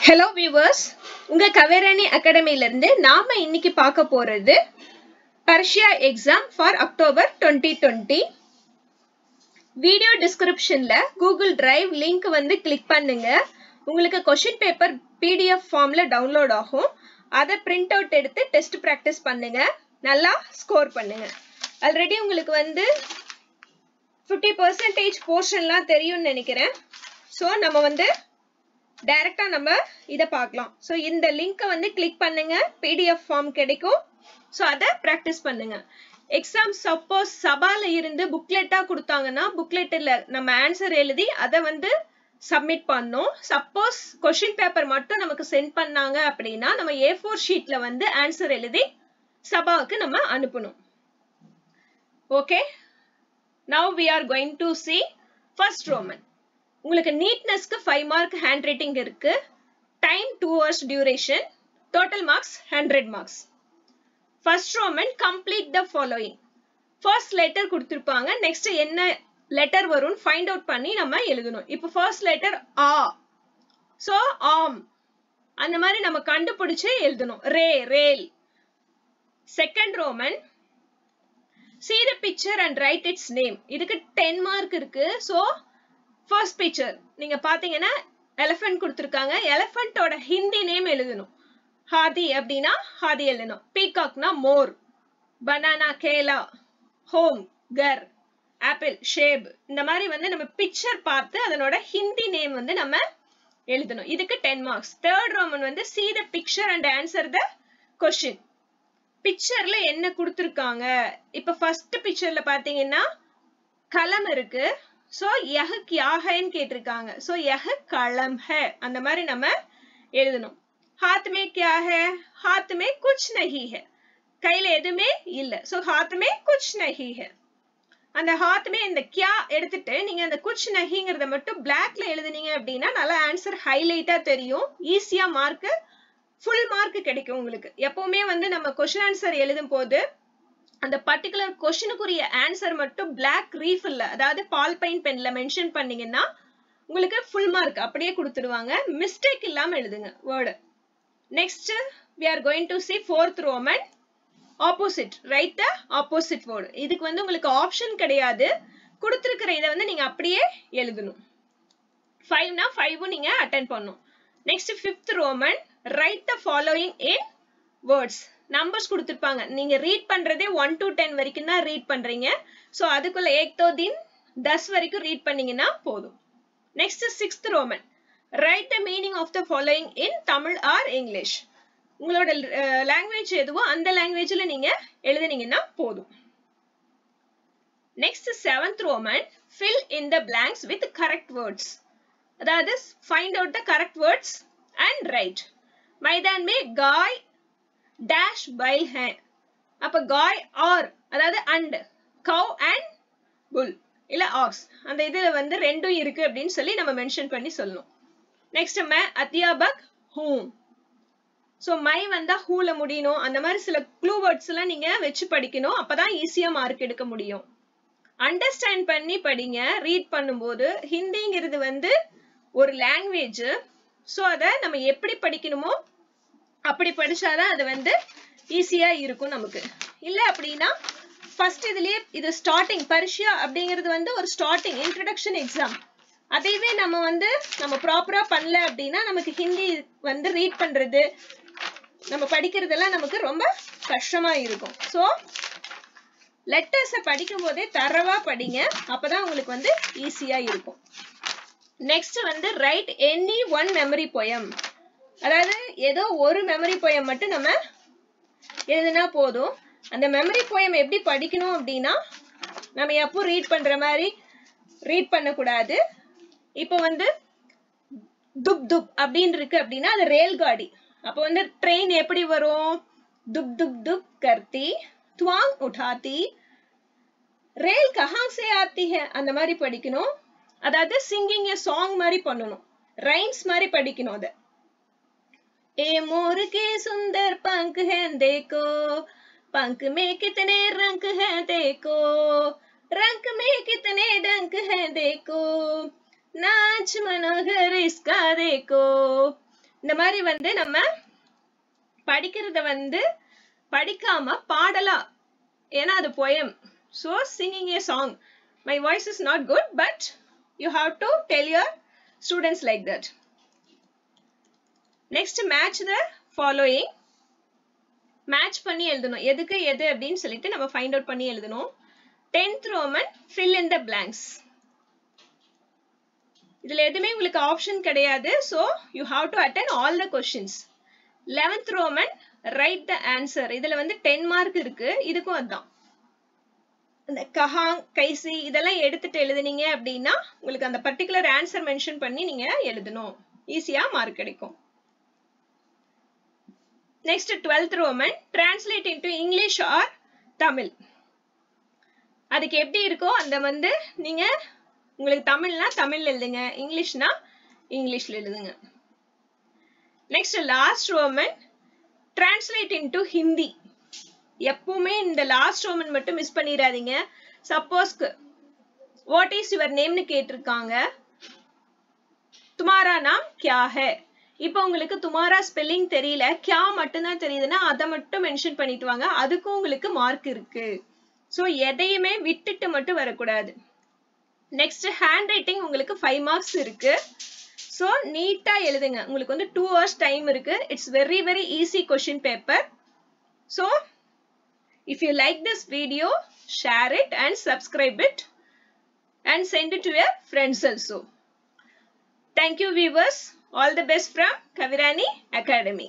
Hello viewers, உங்க கவேராணி அகாடமில இருந்து நாம இன்னைக்கு பார்க்க போறது Persia exam for October 2020. Video டிஸ்கிரிப்ஷன்ல கூகுள் டிரைவ் லிங்க் வந்து கிளிக் பண்ணுங்க. உங்களுக்கு क्वेश्चन பேப்பர் PDF ஃபார்ம்ல டவுன்லோட் ஆகும். அதை பிரிண்ட் அவுட் எடுத்து டெஸ்ட் பிராக்டிஸ் பண்ணுங்க. நல்லா ஸ்கோர் பண்ணுங்க. ஆல்ரெடி உங்களுக்கு வந்து 50% போர்ஷன்லாம் தெரியும்னு நினைக்கிறேன். சோ நம்ம வந்து டைரக்டா நம்ம இத பார்க்கலாம். சோ இந்த லிங்கை வந்து கிளிக் பண்ணுங்க, PDF ஃபார்ம் கிடைக்கும். சோ அத பிராக்டிஸ் பண்ணுங்க. எக்ஸாம் சப்போஸ் சபால இருந்து புக்லெட்டா கொடுத்தாங்கன்னா புக்லெட்ல நம்ம ஆன்சர் எழுதி அத வந்து சப்மிட் பண்ணனும். சப்போஸ் क्वेश्चन பேப்பர் மட்டும் நமக்கு சென்ட் பண்ணாங்க அப்படினா நம்ம A4 ஷீட்ல வந்து ஆன்சர் எழுதி சபாவுக்கு நம்ம அனுப்பணும். Okay, now we are going to see first Roman. உங்களுக்கு நீட்னஸ்க்கு 5 மார்க் ஹேண்ட் ரைட்டிங் இருக்கு. Time 2 hours duration. Total marks 100 marks. First Roman complete the following. First letter கொடுத்திருப்பாங்க. நெக்ஸ்ட் என்ன லெட்டர் வரும்னு ஃபைண்ட் அவுட் பண்ணி நம்ம எழுதணும். இப்போ ஃபர்ஸ்ட் லெட்டர் ஆ, சோ ஆம் அந்த மாதிரி நம்ம கண்டுபிடிச்சு எழுதணும். ரே, ரேல். Second Roman see the picture and write its name. இதுக்கு 10 மார்க் இருக்கு. சோ ஃபர்ஸ்ட் பிக்சர் நீங்க பாத்தீங்கன்னா எலிஃபண்ட் கொடுத்திருக்காங்க. எலிஃபண்டோட ஹிந்தி நேம் எழுதணும். ஹாதி அப்படினா ஹாதி எழுதணும். பீகாக்னா மோர். பனானா கேலா. ஹோம் கர். ஆப்பிள் ஷேப். இந்த மாதிரி வந்து நம்ம பிக்சர் பார்த்து அதனோட ஹிந்தி நேம் வந்து நம்ம எழுதணும். இதுக்கு 10 மார்க்ஸ். தேர்ட் ரோமன் வந்து see the picture and answer the question. பிக்சர்ல என்ன கொடுத்திருக்காங்க? இப்ப ஃபர்ஸ்ட் பிக்சர்ல பாத்தீங்கன்னா கலம் இருக்கு. சோ यह क्या है ன்னு கேட்டிருக்காங்க. சோ यह कलम है அந்த மாதிரி நம்ம எழுதணும். हाथ में क्या है? हाथ में कुछ नहीं है. கையில எதுமே இல்ல. சோ हाथ में कुछ नहीं है. அந்த हाथ में இந்த क्या எடுத்துட்டு நீங்க அந்த कुछ नहीங்கறத மட்டும் blackல எழுதுனீங்க அப்படினா நல்ல ஆன்சர் ஹைலைட்டா தெரியும். ஈஸியா மார்க் ஃபுல் மார்க் கிடைக்கும் உங்களுக்கு. எப்பவுமே வந்து நம்ம क्वेश्चन ஆன்சர் எழுதும்போது அந்த பர்టిక్యులர் क्वेश्चनக்குரிய ஆன்சர் மட்டும் black ரீஃபில்ல அதாவது பால் பெயிண்ட் பென்ல மென்ஷன் பண்ணீங்கன்னா உங்களுக்கு ஃபுல் மார்க் அப்படியே கொடுத்துடுவாங்க. மிஸ்டேக் இல்லாம எழுதுங்க word. Next we are going to see fourth roman opposite. write the opposite word. இதுக்கு வந்து உங்களுக்கு ஆப்ஷன் கிடையாது. கொடுத்திருக்கிற இத வந்து நீங்க அப்படியே எழுதணும். 5 னா 5 நீங்க அட்டெண்ட் பண்ணனும். Next fifth roman write the following in words. Numbers கொடுத்திருப்பாங்க. நீங்க ரீட் பண்றதே 1 to 10 வரைக்கும் தான் ரீட் பண்றீங்க. சோ அதுக்குள்ள 1 to 10 வரைக்கும் ரீட் பண்ணீங்கன்னா போதும். Next 6th Roman write the meaning of the following in Tamil or English. உங்களோட லாங்குவேஜ் எதுவோ அந்த லாங்குவேஜ்ல நீங்க எழுதுனீங்கன்னா போதும். Next 7th Roman fill in the blanks with correct words. அதாவது find out the correct words and write. मैदान में गाय dash बैल है. அப்ப गाय और அதாவது and cow and bull இல்ல ox அந்த இதுல வந்து ரெண்டும் இருக்கு அப்படினு சொல்லி நம்ம மென்ஷன் பண்ணி சொல்லணும். நெக்ஸ்ட் मैं अध्यापक हूं. சோ மை வந்தா ஹூல முடியணும். அந்த மாதிரி சில க்ளூ வேர்ட்ஸ் எல்லாம் நீங்க வெச்சு படிக்கணும். அப்பதான் ஈஸியா மார்க் எடுக்க முடியும். அண்டர்ஸ்டாண்ட் பண்ணி படிங்க. ரீட் பண்ணும்போது ஹிந்திங்கிறது வந்து ஒரு லாங்குவேஜ். சோ அத நம்ம எப்படி படிக்கணுமோ அப்படி படிச்சாதான் அது வந்து ஈஸியா இருக்கும் நமக்கு. இல்ல அப்படினா ஃபர்ஸ்ட் இதுலயே இது ஸ்டார்டிங் பர்ஷியா அப்படிங்கிறது வந்து ஒரு ஸ்டார்டிங் இன்ட்ரோடக்ஷன் எக்ஸாம். அதைவே நம்ம வந்து நம்ம ப்ராப்பரா பண்ணல அப்படினா நமக்கு ஹிந்தி வந்து ரீட் பண்றது நம்ம படிக்கிறதெல்லாம் நமக்கு ரொம்ப கஷ்டமா இருக்கும். சோ லெட்டர்ஸை படிக்கும்போதே தரவா படிங்க. அப்பதான் உங்களுக்கு வந்து ஈஸியா இருக்கும். நெக்ஸ்ட் வந்து right any one memory poem. அதாவது ஏதோ ஒரு மெமரி போயம் மட்டும் நம்ம எழுதுனா போதும். அந்த மெமரி போயம் எப்படி படிக்கணும் அப்படின்னா நம்ம எப்போ ரீட் பண்ற மாதிரி ரீட் பண்ணக்கூடாது. இப்போ வந்து துப் துப் அப்படின்னு இருக்கு அப்படின்னா அது ரேல் காடி. அப்போ வந்து ட்ரெயின் எப்படி வரும்? துப் துப் துப் கர்த்தி துவாங் உठाती ரேல் கஹாं से आती है அந்த மாதிரி படிக்கணும். அதாவது சிங்கிங் எ சாங் மாதிரி பண்ணணும். ரைம்ஸ் மாதிரி படிக்கணும். அத ए मोर के सुंदर पंख हैं देखो, पंख में कितने रंग हैं देखो, रंग में कितने डंक हैं देखो, नाच मनोहर इसका देखो. இந்த மாதிரி வந்து நம்ம படிக்கிறத வந்து படிக்காம பாடலாம். ஏன்னா அது poem. So singing a song. My voice is not good, but you have to tell your students like that. Next, match the following. Match பண்ணி எழுதணும். எதுக்கு எது அப்படின்னு சொல்லிட்டு நம்ம find out பண்ணி எழுதணும். 10th Roman, fill in the blanks. இதுல எதுமே உங்களுக்கு ஆப்ஷன் கிடையாது. So you have to attend all the questions. 11th Roman, write the answer. இதுல வந்து 10 மார்க் இருக்கு. இதுக்கும் அதான். அந்த கஹாங் கைசி இதெல்லாம் எடுத்துட்டு எழுதுனீங்க அப்படின்னா உங்களுக்கு அந்த பர்டிகுலர் ஆன்சர் மென்ஷன் பண்ணி நீங்க எழுதணும். ஈஸியா மார்க் கிடைக்கும். Next, 12th Roman, translate into English or Tamil. அதுக்கு எப்படி இருக்கோ அந்த வந்து நீங்க உங்களுக்கு தமிழ்னா தமிழ்ல எழுதுங்க, இங்கிலீஷ்னா இங்கிலீஷ்ல எழுதுங்க. Next, last Roman, translate into Hindi. எப்பவுமே இந்த லாஸ்ட் ரோமன் மட்டும் மிஸ் பண்ணிராதீங்க. Suppose what is your name னு கேட்டிருக்காங்க. तुम्हारा नाम क्या है? இப்போ உங்களுக்கு तुम्हारा ஸ்பெல்லிங் தெரியல, क्या மட்டும் தான் தெரியுதுன்னா அதை மட்டும் மென்ஷன் பண்ணிட்டு வாங்க. அதுக்கும் உங்களுக்கு மார்க் இருக்கு. சோ எதையுமே விட்டுட்டு மட்டும் வரக்கூடாது. நெக்ஸ்ட் ஹேண்ட் ரைட்டிங் உங்களுக்கு 5 மார்க்ஸ் இருக்கு. சோ நீட்டா எழுதுங்க. உங்களுக்கு வந்து 2 hours டைம் இருக்கு. It's very very easy question paper. So if you like this video, share it and subscribe it and send it to your friends also. Thank you viewers. All the best from Kavirani Academy.